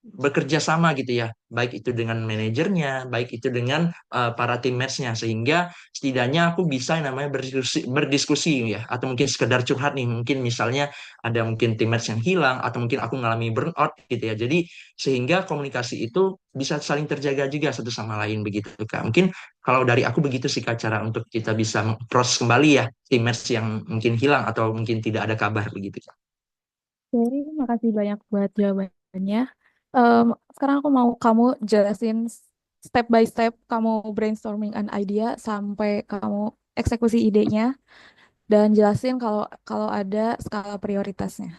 bekerja sama gitu ya, baik itu dengan manajernya, baik itu dengan para teammates-nya, sehingga setidaknya aku bisa yang namanya berdiskusi ya, atau mungkin sekedar curhat nih, mungkin misalnya ada mungkin teammates yang hilang, atau mungkin aku mengalami burnout gitu ya, jadi sehingga komunikasi itu bisa saling terjaga juga satu sama lain begitu Kak. Mungkin kalau dari aku begitu sih Kak, cara untuk kita bisa proses kembali ya teammates yang mungkin hilang atau mungkin tidak ada kabar begitu Kak. Oke, makasih banyak buat jawabannya. Em, Sekarang aku mau kamu jelasin step by step kamu brainstorming an idea sampai kamu eksekusi idenya dan jelasin kalau kalau ada skala prioritasnya.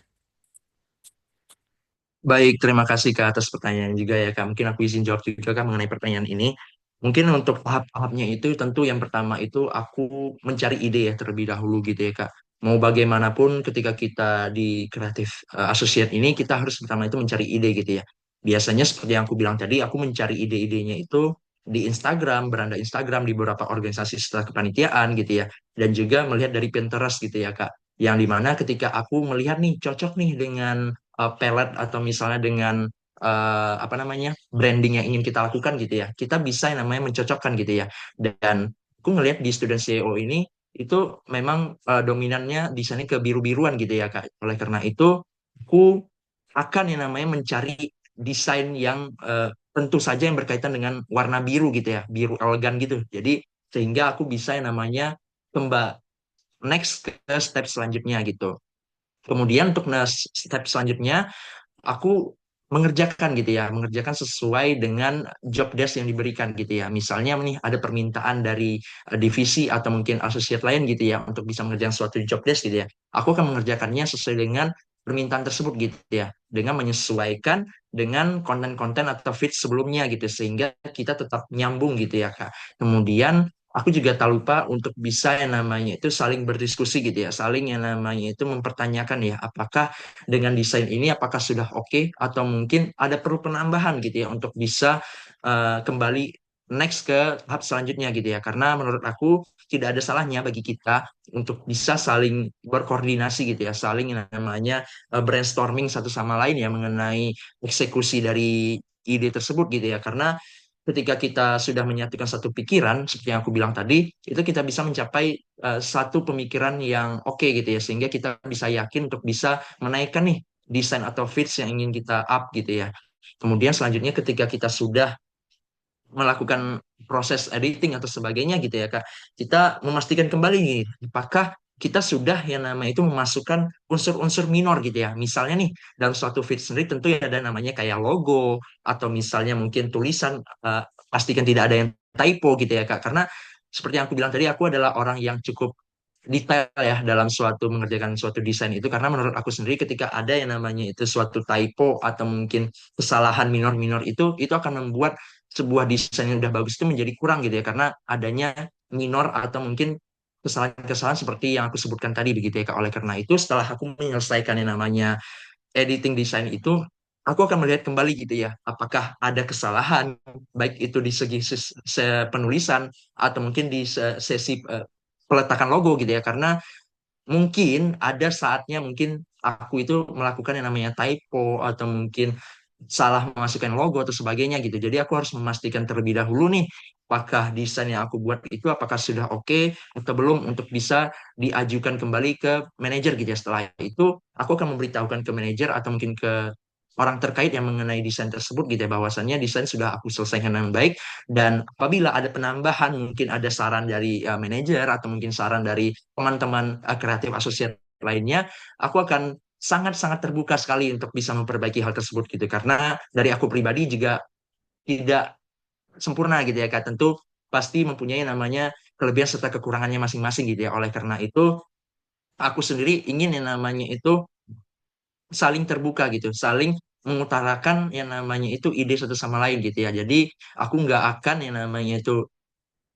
Baik, terima kasih Kak atas pertanyaan juga ya Kak. Mungkin aku izin jawab juga Kak mengenai pertanyaan ini. Mungkin untuk tahap-tahapnya itu tentu yang pertama itu aku mencari ide ya terlebih dahulu gitu ya Kak. Mau bagaimanapun ketika kita di kreatif associate ini kita harus pertama itu mencari ide gitu ya. Biasanya seperti yang aku bilang tadi, aku mencari ide-idenya itu di Instagram, beranda Instagram di beberapa organisasi setelah kepanitiaan gitu ya. Dan juga melihat dari Pinterest gitu ya Kak. Yang dimana ketika aku melihat nih cocok nih dengan palette atau misalnya dengan apa namanya branding yang ingin kita lakukan gitu ya kita bisa yang namanya mencocokkan gitu ya dan aku ngelihat di Student CEO ini itu memang dominannya desainnya ke biru-biruan gitu ya Kak oleh karena itu aku akan yang namanya mencari desain yang tentu saja yang berkaitan dengan warna biru gitu ya biru elegan gitu jadi sehingga aku bisa yang namanya kembali next ke step selanjutnya gitu. Kemudian untuk step selanjutnya, aku mengerjakan gitu ya, mengerjakan sesuai dengan job desk yang diberikan gitu ya. Misalnya nih ada permintaan dari divisi atau mungkin associate lain gitu ya untuk bisa mengerjakan suatu job desk gitu ya. Aku akan mengerjakannya sesuai dengan permintaan tersebut gitu ya, dengan menyesuaikan dengan konten-konten atau feed sebelumnya gitu sehingga kita tetap nyambung gitu ya Kak. Kemudian aku juga tak lupa untuk bisa yang namanya itu saling berdiskusi gitu ya, saling yang namanya itu mempertanyakan ya apakah dengan desain ini apakah sudah oke atau mungkin ada perlu penambahan gitu ya untuk bisa kembali next ke tahap selanjutnya gitu ya karena menurut aku tidak ada salahnya bagi kita untuk bisa saling berkoordinasi gitu ya saling yang namanya brainstorming satu sama lain ya mengenai eksekusi dari ide tersebut gitu ya karena ketika kita sudah menyatukan satu pikiran seperti yang aku bilang tadi itu kita bisa mencapai satu pemikiran yang oke gitu ya sehingga kita bisa yakin untuk bisa menaikkan nih desain atau feeds yang ingin kita up gitu ya. Kemudian selanjutnya ketika kita sudah melakukan proses editing atau sebagainya gitu ya Kak, kita memastikan kembali nih apakah kita sudah yang namanya itu memasukkan unsur-unsur minor gitu ya. Misalnya nih dalam suatu feed sendiri tentu ya ada namanya kayak logo atau misalnya mungkin tulisan pastikan tidak ada yang typo gitu ya Kak. Karena seperti yang aku bilang tadi aku adalah orang yang cukup detail ya dalam suatu mengerjakan suatu desain itu karena menurut aku sendiri ketika ada yang namanya itu suatu typo atau mungkin kesalahan minor-minor itu akan membuat sebuah desain yang udah bagus itu menjadi kurang gitu ya karena adanya minor atau mungkin kesalahan-kesalahan seperti yang aku sebutkan tadi begitu ya Kak. Oleh karena itu setelah aku menyelesaikan yang namanya editing desain itu aku akan melihat kembali gitu ya apakah ada kesalahan baik itu di segi penulisan atau mungkin di sesi peletakan logo gitu ya karena mungkin ada saatnya mungkin aku itu melakukan yang namanya typo atau mungkin salah memasukkan logo atau sebagainya gitu. Jadi aku harus memastikan terlebih dahulu nih, apakah desain yang aku buat itu apakah sudah oke atau belum untuk bisa diajukan kembali ke manajer gitu ya. Setelah itu aku akan memberitahukan ke manajer atau mungkin ke orang terkait yang mengenai desain tersebut gitu ya, bahwasannya desain sudah aku selesaikan dengan baik, dan apabila ada penambahan mungkin ada saran dari manajer atau mungkin saran dari teman-teman kreatif asosiat lainnya, aku akan sangat-sangat terbuka sekali untuk bisa memperbaiki hal tersebut gitu, karena dari aku pribadi juga tidak sempurna gitu ya Kak, tentu pasti mempunyai namanya kelebihan serta kekurangannya masing-masing gitu ya. Oleh karena itu aku sendiri ingin yang namanya itu saling terbuka gitu, saling mengutarakan yang namanya itu ide satu sama lain gitu ya. Jadi aku nggak akan yang namanya itu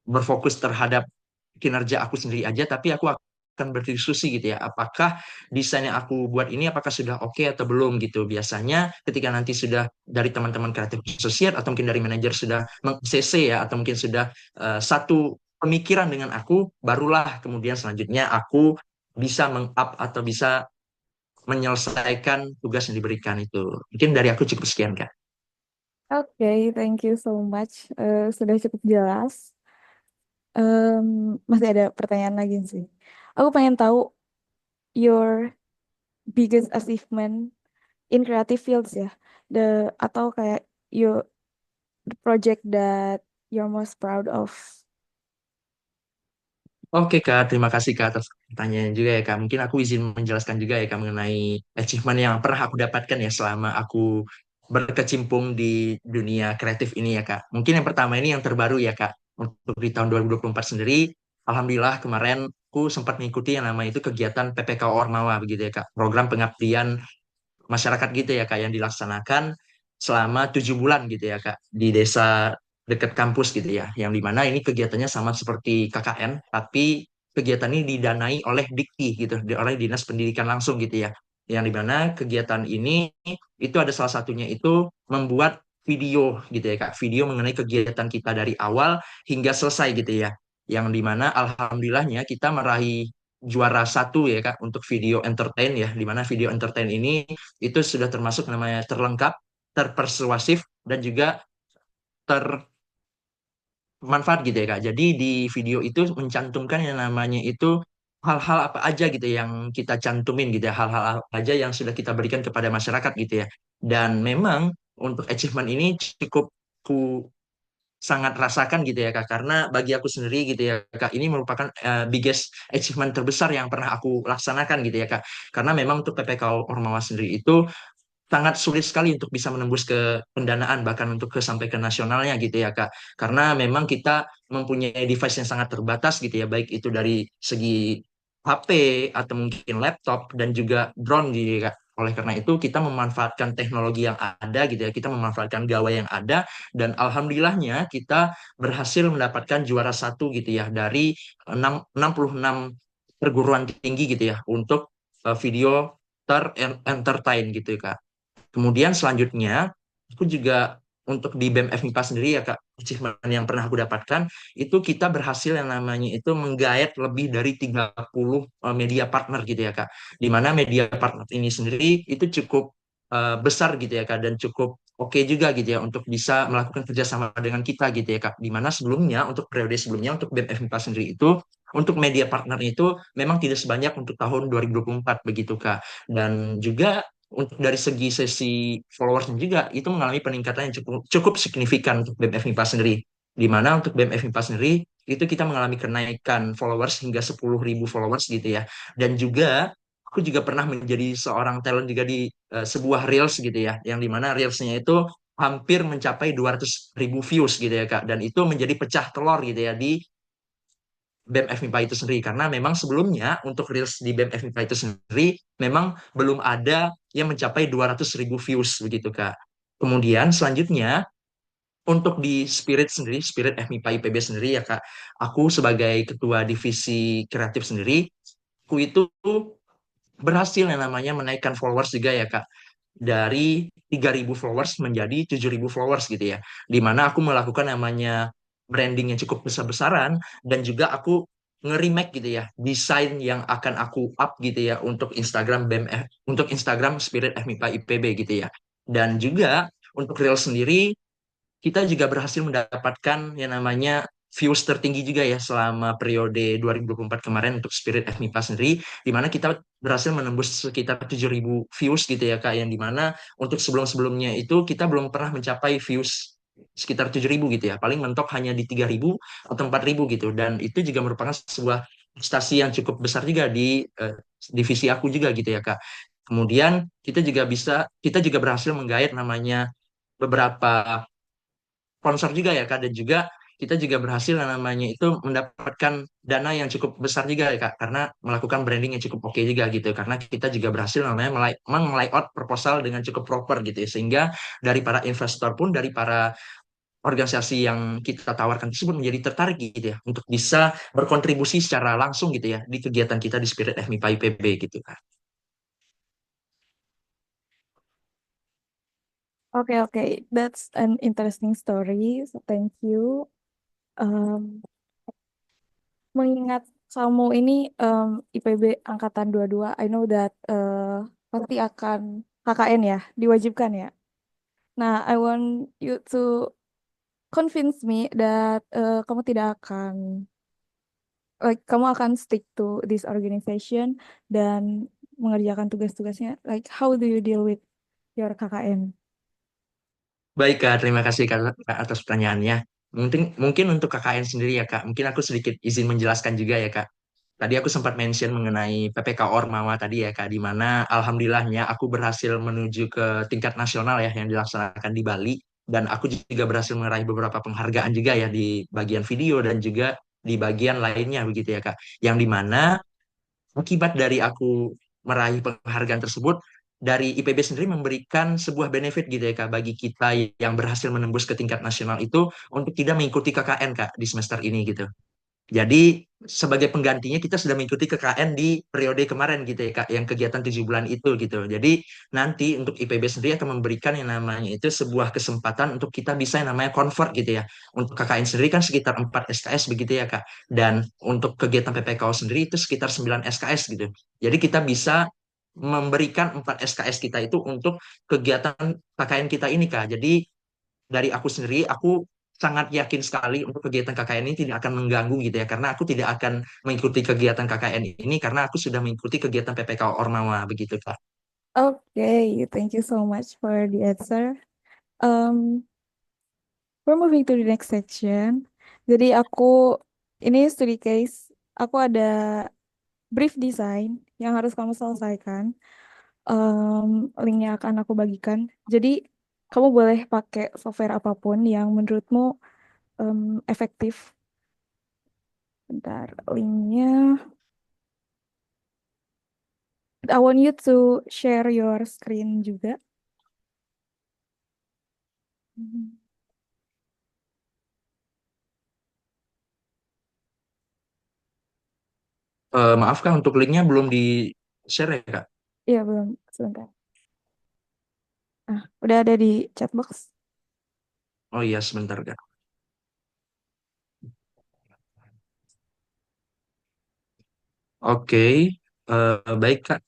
berfokus terhadap kinerja aku sendiri aja, tapi aku akan berdiskusi gitu ya. Apakah desain yang aku buat ini apakah sudah oke atau belum gitu. Biasanya ketika nanti sudah dari teman-teman kreatif associate atau mungkin dari manajer sudah meng-CC ya, atau mungkin sudah satu pemikiran dengan aku, barulah kemudian selanjutnya aku bisa meng-up atau bisa menyelesaikan tugas yang diberikan itu. Mungkin dari aku cukup sekian, Kak. Oke, thank you so much. Sudah cukup jelas. Masih ada pertanyaan lagi sih. Aku pengen tahu your biggest achievement in creative fields ya. Atau kayak your the project that you're most proud of. Oke Kak, terima kasih Kak atas pertanyaan juga ya Kak. Mungkin aku izin menjelaskan juga ya Kak mengenai achievement yang pernah aku dapatkan ya selama aku berkecimpung di dunia kreatif ini ya Kak. Mungkin yang pertama ini yang terbaru ya Kak. Untuk di tahun 2024 sendiri, Alhamdulillah kemarin aku sempat mengikuti yang namanya itu kegiatan PPK Ormawa begitu ya Kak. Program pengabdian masyarakat gitu ya Kak, yang dilaksanakan selama 7 bulan gitu ya Kak di desa dekat kampus gitu ya, yang dimana ini kegiatannya sama seperti KKN tapi kegiatan ini didanai oleh Dikti gitu, oleh Dinas Pendidikan langsung gitu ya, yang dimana kegiatan ini itu ada salah satunya itu membuat video gitu ya Kak, video mengenai kegiatan kita dari awal hingga selesai gitu ya, yang dimana alhamdulillahnya kita meraih juara satu ya Kak untuk video entertain ya, dimana video entertain ini itu sudah termasuk namanya terlengkap, terpersuasif, dan juga termanfaat gitu ya Kak. Jadi di video itu mencantumkan yang namanya itu hal-hal apa aja gitu yang kita cantumin gitu ya, hal-hal apa aja yang sudah kita berikan kepada masyarakat gitu ya. Dan memang untuk achievement ini cukup ku sangat rasakan gitu ya Kak, karena bagi aku sendiri gitu ya Kak, ini merupakan biggest achievement terbesar yang pernah aku laksanakan gitu ya Kak, karena memang untuk PPK Ormawa sendiri itu sangat sulit sekali untuk bisa menembus ke pendanaan bahkan untuk ke sampai ke nasionalnya gitu ya Kak. Karena memang kita mempunyai device yang sangat terbatas gitu ya, baik itu dari segi HP atau mungkin laptop dan juga drone gitu ya Kak. Oleh karena itu kita memanfaatkan teknologi yang ada gitu ya, kita memanfaatkan gawai yang ada, dan alhamdulillahnya kita berhasil mendapatkan juara satu gitu ya dari 66 perguruan tinggi gitu ya untuk video entertain gitu ya Kak. Kemudian selanjutnya, aku juga untuk di BEM FMIPA sendiri ya Kak, achievement yang pernah aku dapatkan, itu kita berhasil yang namanya itu menggayat lebih dari 30 media partner gitu ya Kak. Di mana media partner ini sendiri itu cukup besar gitu ya Kak, dan cukup oke juga gitu ya untuk bisa melakukan kerjasama dengan kita gitu ya Kak. Di mana sebelumnya, untuk periode sebelumnya, untuk BEM FMIPA sendiri itu, untuk media partner itu memang tidak sebanyak untuk tahun 2024 begitu Kak. Dan juga untuk dari segi sesi followersnya juga itu mengalami peningkatan yang cukup cukup signifikan untuk BEM FMIPA sendiri. Di mana untuk BEM FMIPA sendiri itu kita mengalami kenaikan followers hingga 10.000 followers gitu ya. Dan juga aku juga pernah menjadi seorang talent juga di sebuah reels gitu ya, yang dimana reelsnya itu hampir mencapai 200.000 views gitu ya Kak. Dan itu menjadi pecah telur gitu ya di BEM FMIPA itu sendiri, karena memang sebelumnya untuk reels di BEM FMIPA itu sendiri memang belum ada yang mencapai 200.000 views begitu Kak. Kemudian selanjutnya untuk di Spirit sendiri, Spirit FMIPA IPB sendiri ya Kak, aku sebagai ketua divisi kreatif sendiri, aku itu berhasil yang namanya menaikkan followers juga ya Kak, dari 3.000 followers menjadi 7.000 followers gitu ya. Di mana aku melakukan namanya branding yang cukup besar-besaran, dan juga aku nge-remake gitu ya desain yang akan aku up gitu ya untuk Instagram BMF, untuk Instagram Spirit FMIPA IPB gitu ya. Dan juga untuk Real sendiri kita juga berhasil mendapatkan yang namanya views tertinggi juga ya selama periode 2024 kemarin untuk Spirit F MIPA sendiri, di mana kita berhasil menembus sekitar 7.000 views gitu ya Kak, yang di mana untuk sebelum-sebelumnya itu kita belum pernah mencapai views sekitar 7.000 gitu ya, paling mentok hanya di 3.000 atau 4.000 gitu, dan itu juga merupakan sebuah prestasi yang cukup besar juga di divisi aku juga gitu ya Kak. Kemudian kita juga berhasil menggait namanya beberapa sponsor juga ya Kak, dan juga kita juga berhasil yang namanya itu mendapatkan dana yang cukup besar juga ya Kak, karena melakukan branding yang cukup oke juga gitu, karena kita juga berhasil namanya meng-layout proposal dengan cukup proper gitu ya, sehingga dari para investor pun, dari para organisasi yang kita tawarkan tersebut menjadi tertarik gitu ya untuk bisa berkontribusi secara langsung gitu ya di kegiatan kita di Spirit FMIPA IPB gitu Kak. Okay, okay, that's an interesting story. So thank you. Um, Mengingat kamu ini IPB angkatan 22, I know that pasti akan KKN ya, diwajibkan ya. Nah, I want you to convince me that kamu tidak akan, like, kamu akan stick to this organization dan mengerjakan tugas-tugasnya. Like, how do you deal with your KKN? Baik Kak, terima kasih Kak atas pertanyaannya. Mungkin mungkin untuk KKN sendiri ya Kak, mungkin aku sedikit izin menjelaskan juga ya Kak. Tadi aku sempat mention mengenai PPK Ormawa tadi ya Kak, di mana alhamdulillahnya aku berhasil menuju ke tingkat nasional ya yang dilaksanakan di Bali, dan aku juga berhasil meraih beberapa penghargaan juga ya di bagian video dan juga di bagian lainnya begitu ya Kak. Yang di mana akibat dari aku meraih penghargaan tersebut, dari IPB sendiri memberikan sebuah benefit gitu ya Kak bagi kita yang berhasil menembus ke tingkat nasional itu untuk tidak mengikuti KKN Kak di semester ini gitu. Jadi sebagai penggantinya kita sudah mengikuti KKN di periode kemarin gitu ya Kak, yang kegiatan 7 bulan itu gitu. Jadi nanti untuk IPB sendiri akan memberikan yang namanya itu sebuah kesempatan untuk kita bisa yang namanya convert gitu ya. Untuk KKN sendiri kan sekitar 4 SKS begitu ya Kak. Dan untuk kegiatan PPKO sendiri itu sekitar 9 SKS gitu. Jadi kita bisa memberikan 4 SKS kita itu untuk kegiatan KKN kita ini Kak. Jadi dari aku sendiri, aku sangat yakin sekali untuk kegiatan KKN ini tidak akan mengganggu gitu ya, karena aku tidak akan mengikuti kegiatan KKN ini karena aku sudah mengikuti kegiatan PPK Ormawa begitu Kak. Okay, thank you so much for the answer. Um, we're moving to the next section. Jadi ini studi case, aku ada brief design yang harus kamu selesaikan. Linknya akan aku bagikan. Jadi kamu boleh pakai software apapun yang menurutmu efektif. Bentar, linknya. I want you to share your screen juga. Mhm. Maaf Kak, untuk linknya belum di share ya Kak? Iya, belum. Sebentar. Ah, udah ada di chatbox. Oh iya sebentar Kak. Oke, baik Kak.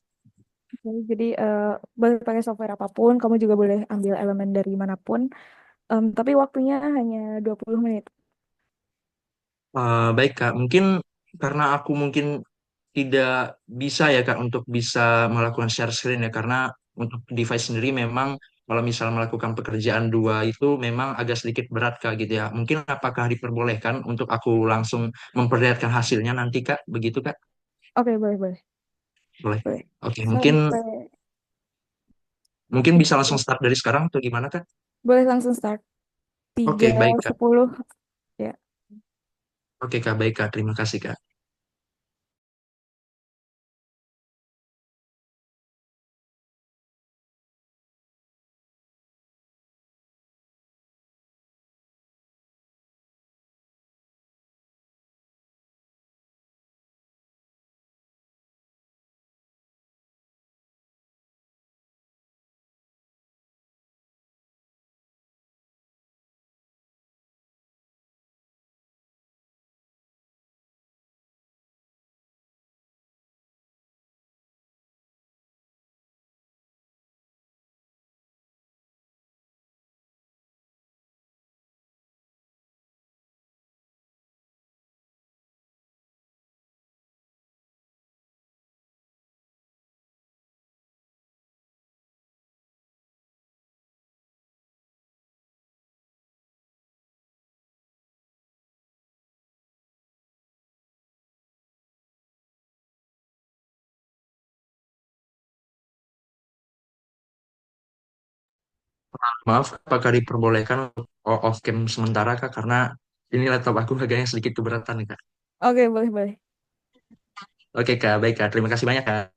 Oke, jadi boleh pakai software apapun, kamu juga boleh ambil elemen dari manapun. Tapi waktunya hanya 20 menit. Baik Kak, mungkin karena aku mungkin tidak bisa ya Kak untuk bisa melakukan share screen ya, karena untuk device sendiri memang kalau misal melakukan pekerjaan dua itu memang agak sedikit berat Kak gitu ya. Mungkin apakah diperbolehkan untuk aku langsung memperlihatkan hasilnya nanti Kak, begitu Kak? Oke, boleh, boleh. Boleh. Boleh. Oke, mungkin Sampai mungkin bisa langsung 30. start dari sekarang atau gimana Kak? Boleh langsung start. Oke, tiga baik Kak. sepuluh ya. Oke Kak, baik Kak. Terima kasih Kak. Maaf, apakah diperbolehkan untuk off cam sementara Kak? Karena ini laptop aku harganya sedikit keberatan Kak. Oke, boleh, boleh. Oke Kak, baik Kak. Terima kasih banyak Kak.